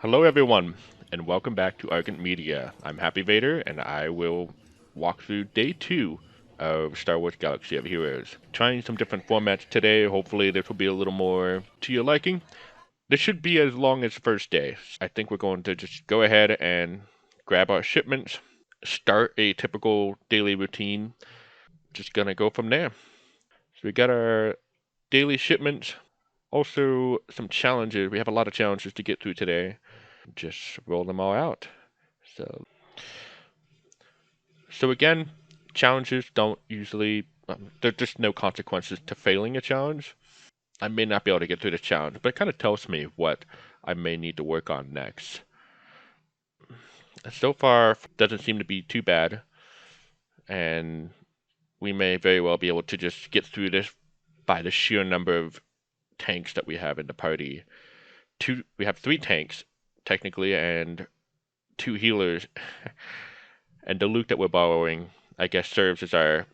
Hello, everyone, and welcome back to Argent Media. I'm Happy Vader, and I will walk through day 2 of Star Wars Galaxy of Heroes. Trying some different formats today. Hopefully, this will be a little more to your liking. This should be as long as the first day. I think we're going to just go ahead and grab our shipments, start a typical daily routine. Just gonna go from there. So we got our daily shipments. Also, some challenges. We have a lot of challenges to get through today. Just roll them all out. So, so again, challenges don't usually. There's just no consequences to failing a challenge. I may not be able to get through the challenge, but it kind of tells me what I may need to work on next. So far, doesn't seem to be too bad, and we may very well be able to just get through this by the sheer number of tanks that we have in the party. We have 3 tanks technically, and 2 healers, and the loot that we're borrowing, I guess, serves as our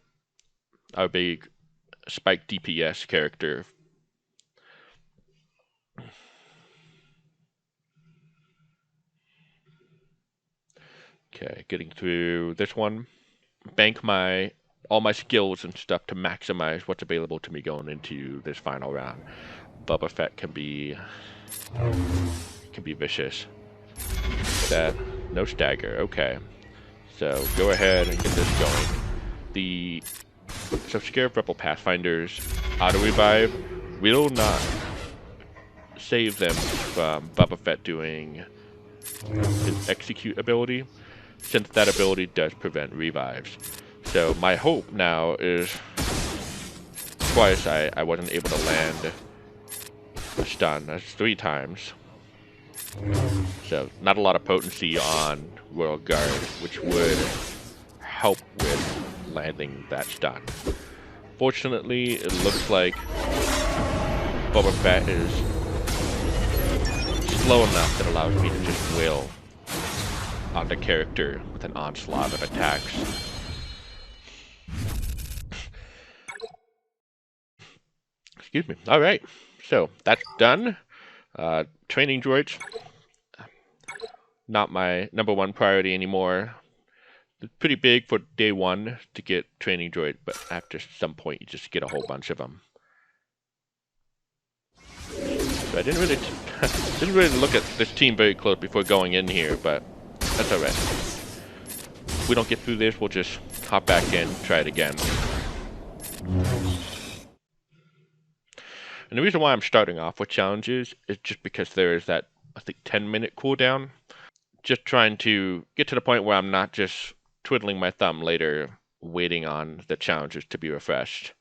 big spike DPS character. Okay, getting through this one. Bank all my skills and stuff to maximize what's available to me going into this final round. Boba Fett can be vicious. That no stagger. Okay, so go ahead and get this going. The Scarab Rebel Pathfinders auto revive will not save them from Boba Fett doing his execute ability, since that ability does prevent revives. So my hope now is twice I wasn't able to land a stun. That's 3 times. So not a lot of potency on Royal Guard, which would help with landing that stun. Fortunately, it looks like Boba Fett is slow enough that allows me to just wail on the character with an onslaught of attacks. Excuse me. Alright, so that's done. Training droids, not my #1 priority anymore. It's pretty big for day 1 to get training droid, but after some point you just get a whole bunch of them. So I didn't really didn't really look at this team very close before going in here, but that's alright. If we don't get through this, we'll just hop back in, try it again. And the reason why I'm starting off with challenges is just because there is that, I think, 10-minute cooldown. Just trying to get to the point where I'm not just twiddling my thumb later, waiting on the challenges to be refreshed.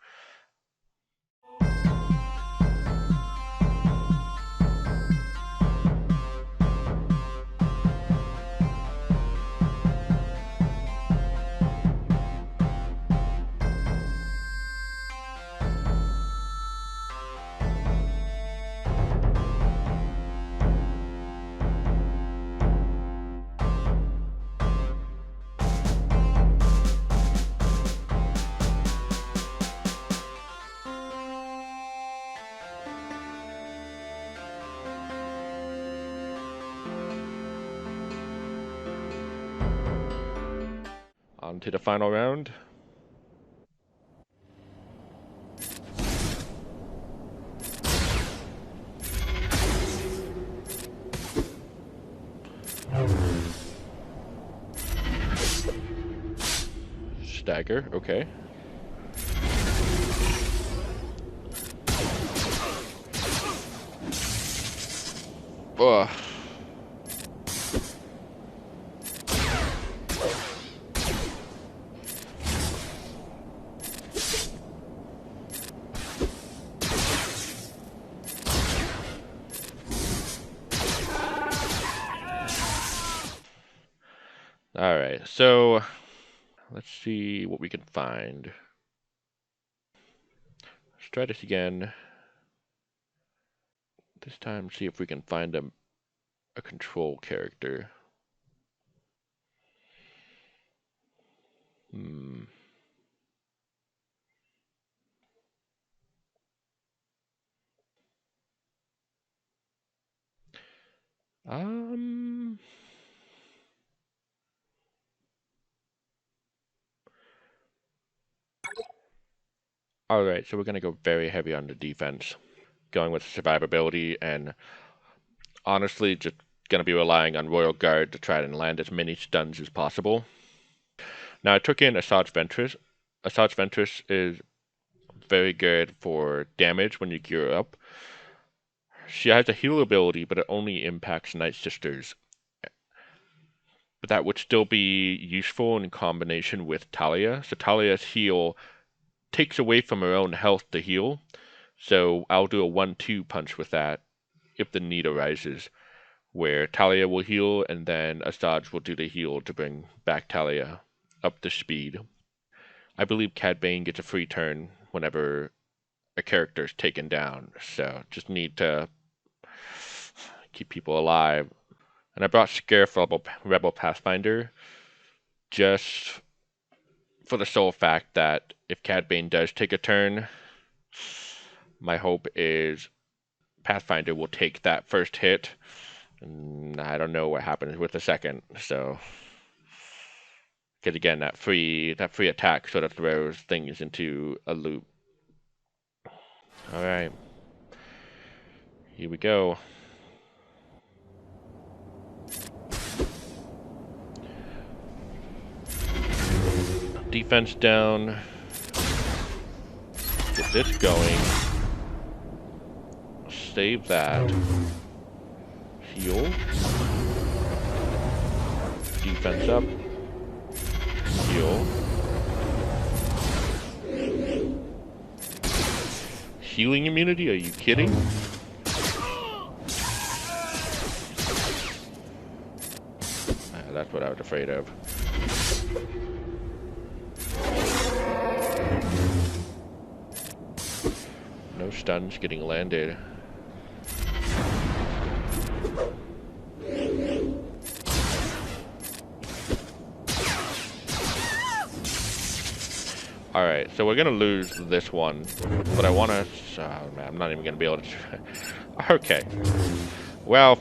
On to the final round. Stagger, okay. Ugh. Alright, so let's see what we can find. Let's try this again. This time, see if we can find a control character. Um. All right, so we're gonna go very heavy on the defense, going with survivability, and honestly, just gonna be relying on Royal Guard to try and land as many stuns as possible. Now, I took in Asajj Ventress. Asajj Ventress is very good for damage when you gear up. She has a heal ability, but it only impacts Night Sisters. But that would still be useful in combination with Talia. So Talia's heal takes away from her own health to heal. So I'll do a 1-2 punch with that if the need arises, where Talia will heal and then Asajj will do the heal to bring back Talia up to speed. I believe Cad Bane gets a free turn whenever a character is taken down, so just need to keep people alive. And I brought Scarif Rebel Pathfinder just for the sole fact that if Cad Bane does take a turn, my hope is Pathfinder will take that first hit. And I don't know what happens with the second, so because again that free attack sort of throws things into a loop. All right, here we go. Defense down. Get this going. Save that. Heal. Defense up. Heal. Healing immunity? Are you kidding? That's what I was afraid of. No stuns getting landed. Alright, so we're gonna lose this one, but I wanna... Oh man, I'm not even gonna be able to... Okay. Well,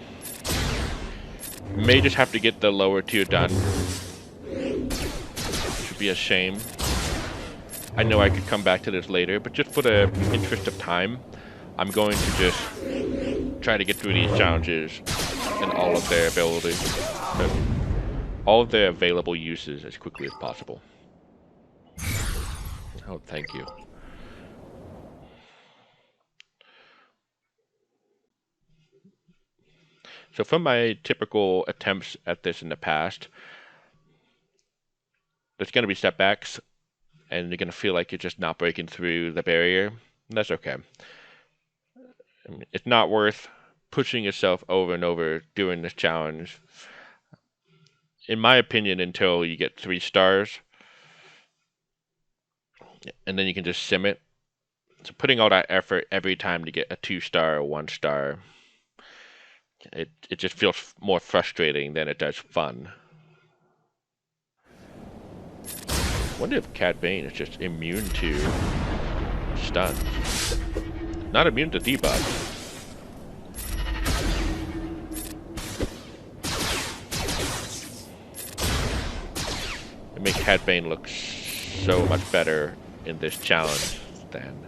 may just have to get the lower tier done. Should be a shame. I know I could come back to this later, but just for the interest of time, I'm going to just try to get through these challenges and all of their abilities, all of their available uses as quickly as possible. Oh, thank you. So from my typical attempts at this in the past, there's going to be setbacks, and you're going to feel like you're just not breaking through the barrier. That's okay. I mean, it's not worth pushing yourself over and over doing this challenge, in my opinion, until you get 3 stars, and then you can just sim it. So putting all that effort every time to get a 2-star or 1-star, it just feels more frustrating than it does fun. I wonder if Cad Bane is just immune to stuns. Not immune to debuffs. It makes Cad Bane look so much better in this challenge than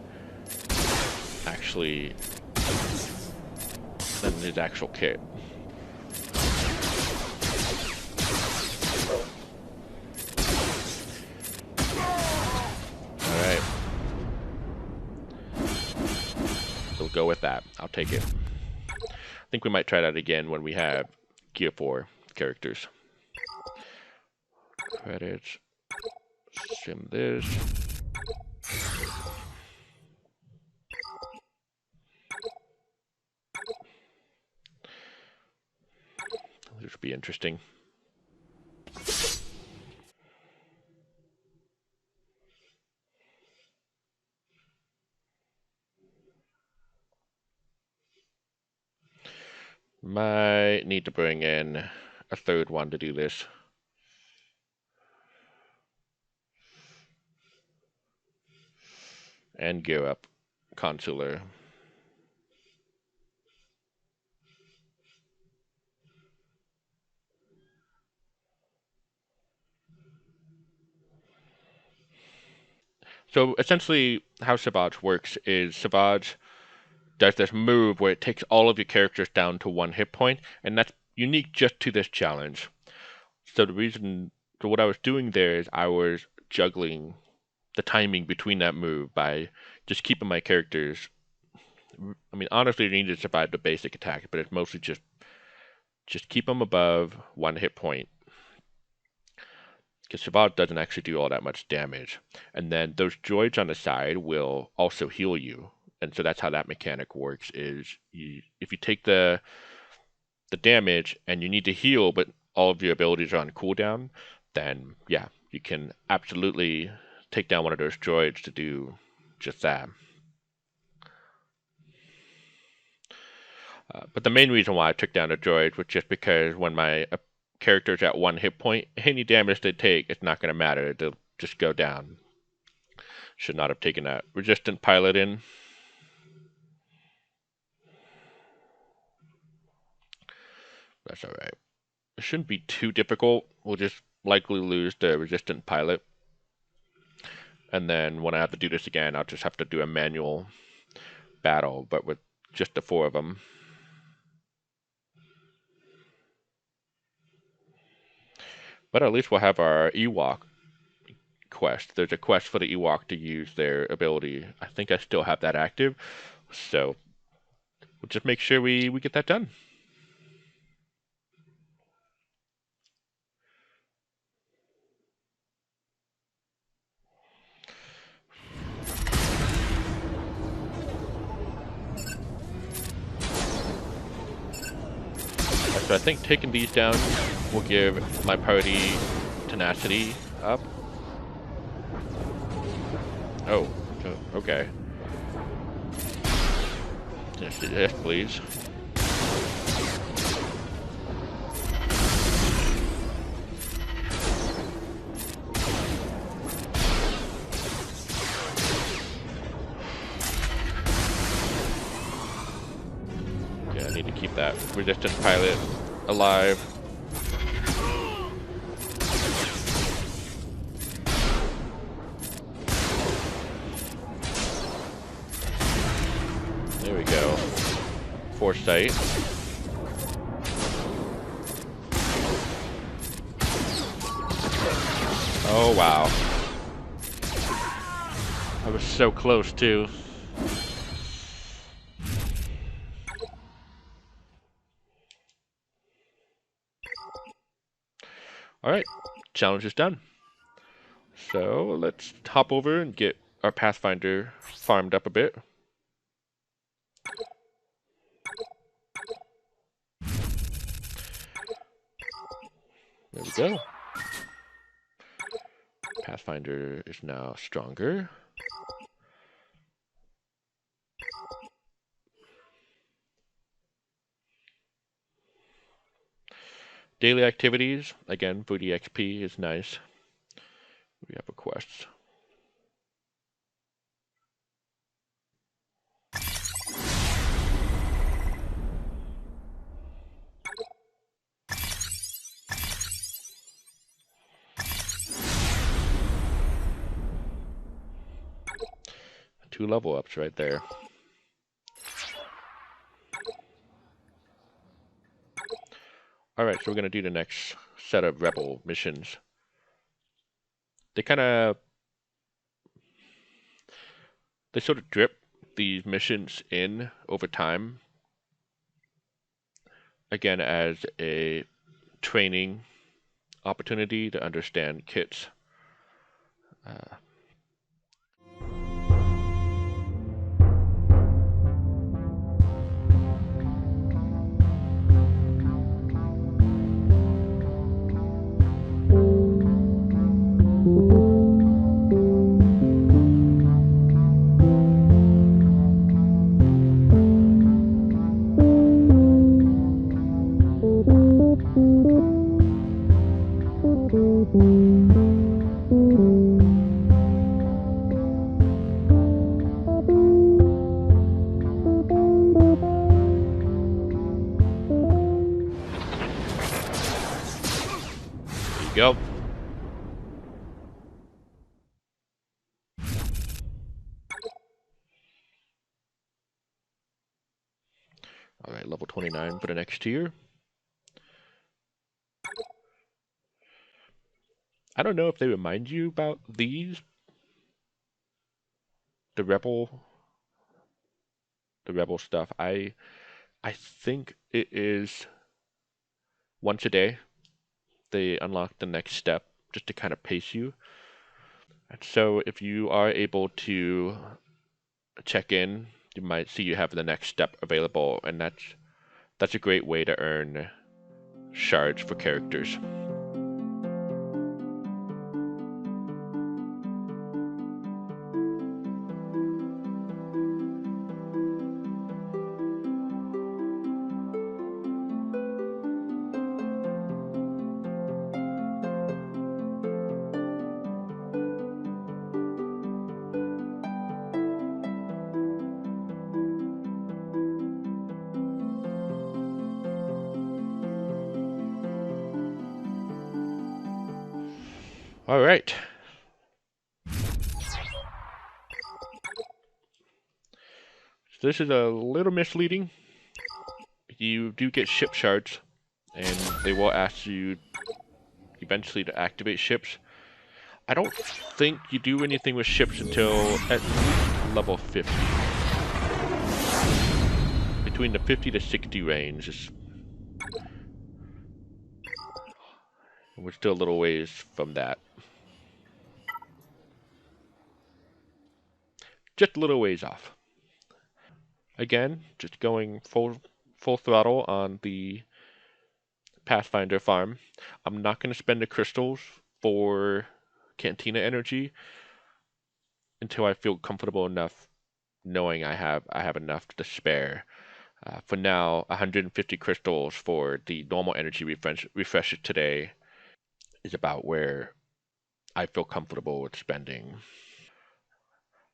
his actual kit. Alright. We'll go with that. I'll take it. I think we might try that again when we have Gear 4 characters. Credits. Sim this. This should be interesting. Might need to bring in a third one to do this. And gear up Consular. So essentially, how SWGOH works is SWGOH does this move where it takes all of your characters down to 1 hit point, and that's unique just to this challenge. So what I was doing there is I was juggling the timing between that move by just keeping my characters. I mean, honestly, you need to survive the basic attack, but it's mostly just keep them above 1 hit point. Because SWGOH doesn't actually do all that much damage. And then those droids on the side will also heal you. And so that's how that mechanic works is if you take the damage and you need to heal, but all of your abilities are on cooldown, then yeah, you can absolutely take down one of those droids to do just that. But the main reason why I took down the droids was just because when my character's at 1 hit point, any damage they take, it's not going to matter. They'll just go down. Should not have taken that resistant pilot in. That's alright. It shouldn't be too difficult. We'll just likely lose the resistant pilot. And then when I have to do this again, I'll just have to do a manual battle, but with just the 4 of them. But at least we'll have our Ewok quest. There's a quest for the Ewok to use their ability. I think I still have that active. So we'll just make sure we get that done. So I think taking these down will give my party tenacity up. Oh, okay. Yes, please. Yeah, I need to keep that resistant pilot alive. There we go. Foresight. Oh, wow. I was so close, too. Alright, challenge is done. So let's hop over and get our Pathfinder farmed up a bit. There we go. Pathfinder is now stronger. Daily activities, again, booty XP is nice. We have a quest. Two level ups right there. Alright, so we're going to do the next set of rebel missions. They sort of drip these missions in over time. Again, as a training opportunity to understand kits. All right, level 29 for the next tier. I don't know if they remind you about these, the rebel stuff. I think it is once a day they unlock the next step just to kind of pace you. And so if you are able to check in, you might see you have the next step available, and that's a great way to earn shards for characters. All right. So this is a little misleading. You do get ship shards, and they will ask you eventually to activate ships. I don't think you do anything with ships until at least level 50. Between the 50 to 60 range. We're still a little ways from that. Just a little ways off. Again, just going full throttle on the Pathfinder farm. I'm not going to spend the crystals for Cantina energy until I feel comfortable enough knowing I have enough to spare. For now, 150 crystals for the normal energy refresher today is about where I feel comfortable with spending.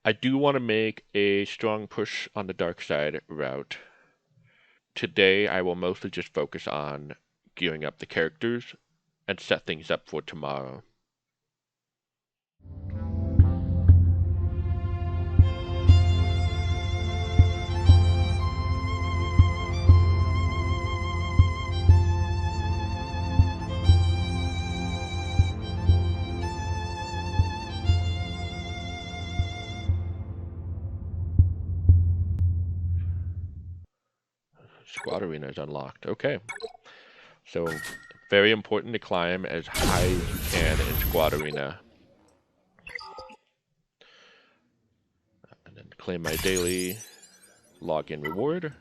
I do want to make a strong push on the dark side route. Today, I will mostly just focus on gearing up the characters and set things up for tomorrow. Squad arena is unlocked. Okay. So, very important to climb as high as you can in squad arena. And then claim my daily login reward.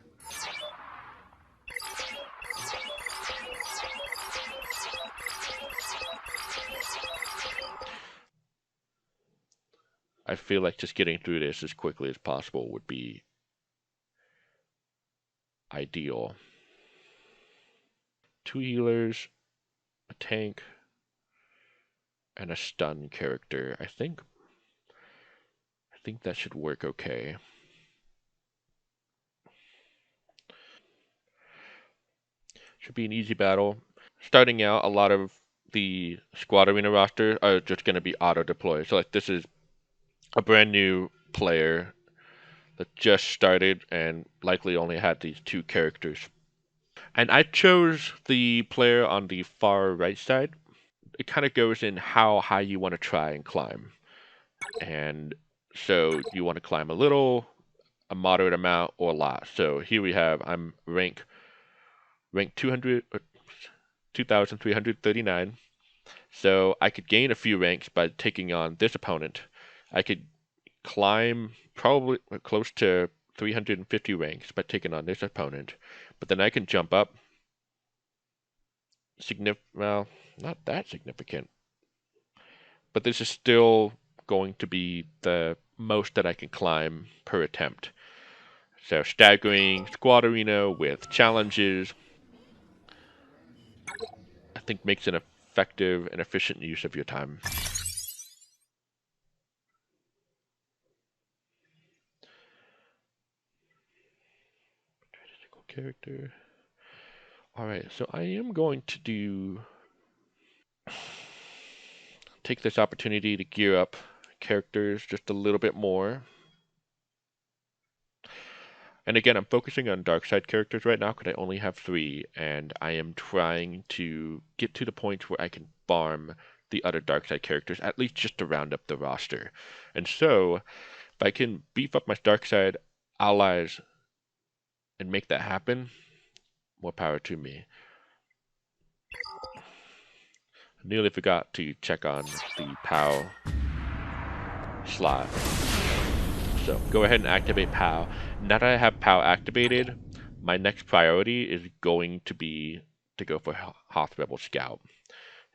I feel like just getting through this as quickly as possible would be ideal. 2 healers, a tank, and a stun character. I think that should work okay. Should be an easy battle. Starting out, a lot of the squad arena roster are just going to be auto deployed. So like this is a brand new player that just started and likely only had these 2 characters. And I chose the player on the far right side. It kind of goes in how high you want to try and climb. And so you want to climb a little, a moderate amount, or a lot. So here we have I'm rank 200 2339. So I could gain a few ranks by taking on this opponent. I could climb probably close to 350 ranks by taking on this opponent. But then I can jump up well, not that significant. But this is still going to be the most that I can climb per attempt. So staggering squad arena with challenges, I think makes an effective and efficient use of your time. Character. All right, so I am going to take this opportunity to gear up characters just a little bit more. And again, I'm focusing on dark side characters right now because I only have 3, and I am trying to get to the point where I can farm the other dark side characters, at least just to round up the roster. And so, if I can beef up my dark side allies and make that happen, more power to me. I nearly forgot to check on the POW slot. So go ahead and activate POW. Now that I have POW activated, my next priority is going to be to go for Hoth Rebel Scout.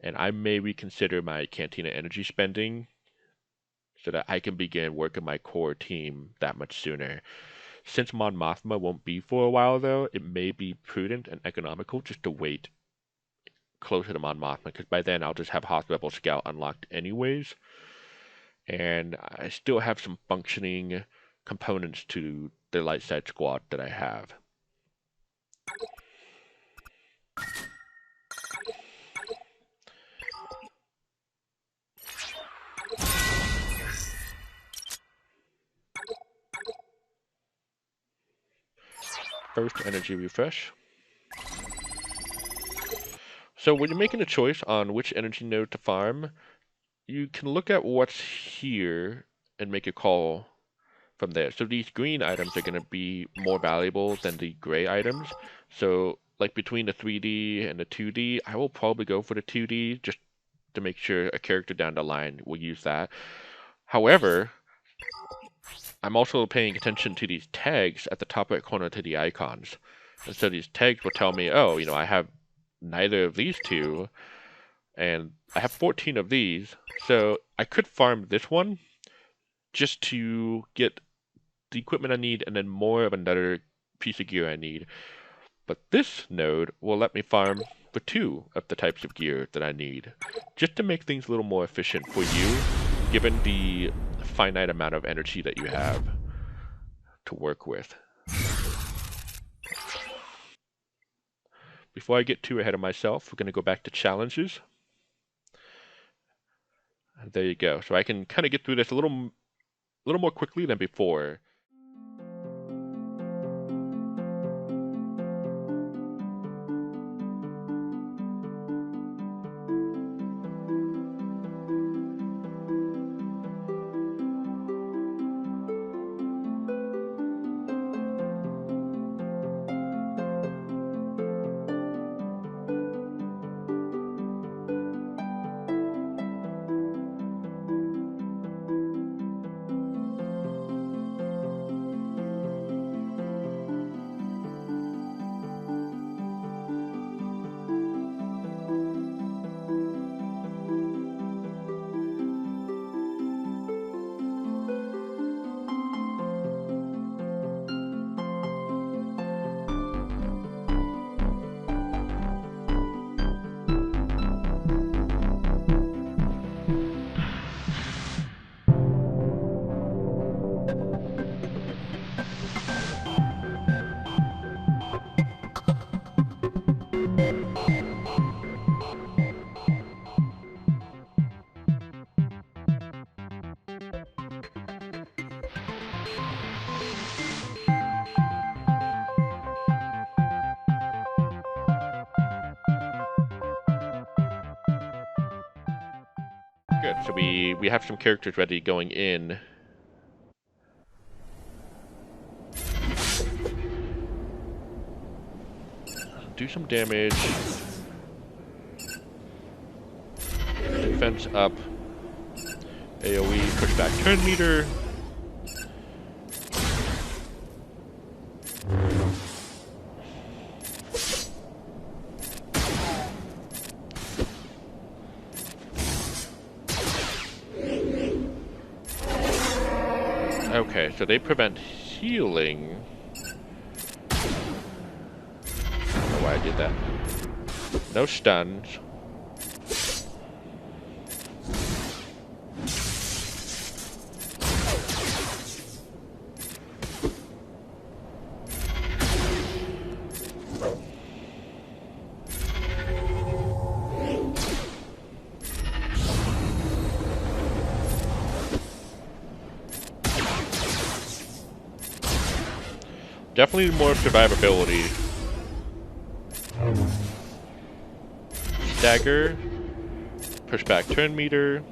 And I may reconsider my Cantina energy spending so that I can begin working my core team that much sooner. Since Mon Mothma won't be for a while though, it may be prudent and economical just to wait closer to Mon Mothma, because by then I'll just have Hoth Rebel Scout unlocked anyways. And I still have some functioning components to the light side squad that I have. First energy refresh. So when you're making a choice on which energy node to farm, you can look at what's here and make a call from there. So these green items are going to be more valuable than the gray items. So like between the 3D and the 2D, I will probably go for the 2D just to make sure a character down the line will use that. However, I'm also paying attention to these tags at the top right corner to the icons. And so these tags will tell me, oh, I have neither of these two, and I have 14 of these, so I could farm this one just to get the equipment I need and then more of another piece of gear I need. But this node will let me farm for 2 of the types of gear that I need, just to make things a little more efficient for you, given the finite amount of energy that you have to work with. Before I get too ahead of myself, we're going to go back to challenges. And there you go. So I can kind of get through this a little more quickly than before. Good, so we have some characters ready going in. Do some damage. Defense up. AoE, push back turn meter. Okay, so they prevent healing. I don't know why I did that. No stuns. Definitely more survivability. Stagger. Push back turn meter.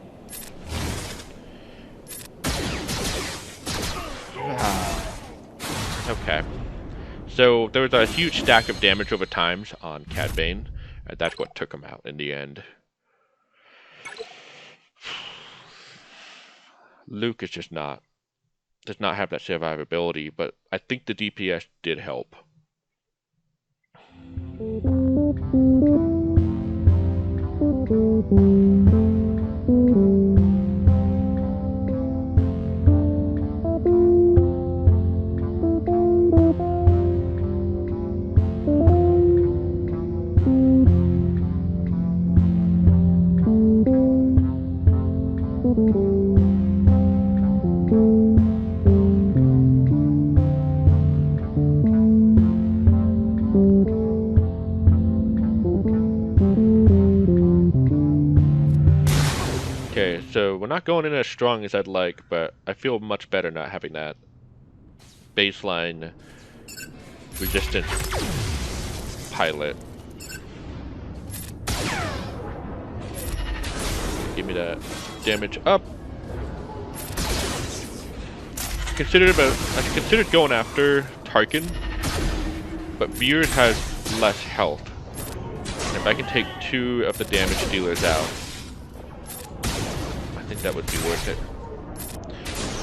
Okay. So there was a huge stack of damage over times on Cad Bane, and that's what took him out in the end. Luke is just does not have that survivability, but I think the DPS did help. Okay, so we're not going in as strong as I'd like, but I feel much better not having that baseline resistance pilot. Give me that damage up. I considered going after Tarkin, but Veers has less health. And if I can take 2 of the damage dealers out, I think that would be worth it.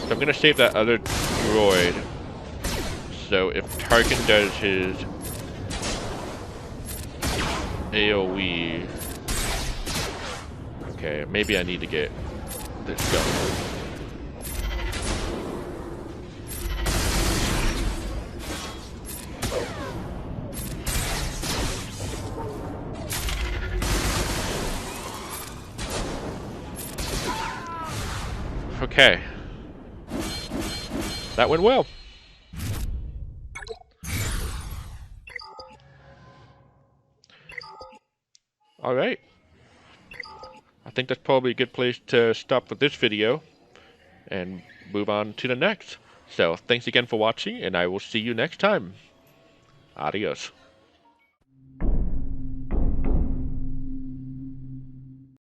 So I'm gonna save that other droid. So if Tarkin does his AoE, okay, maybe I need to get this going. Okay. That went well. Alright. I think that's probably a good place to stop with this video and move on to the next. So, thanks again for watching, and I will see you next time. Adios.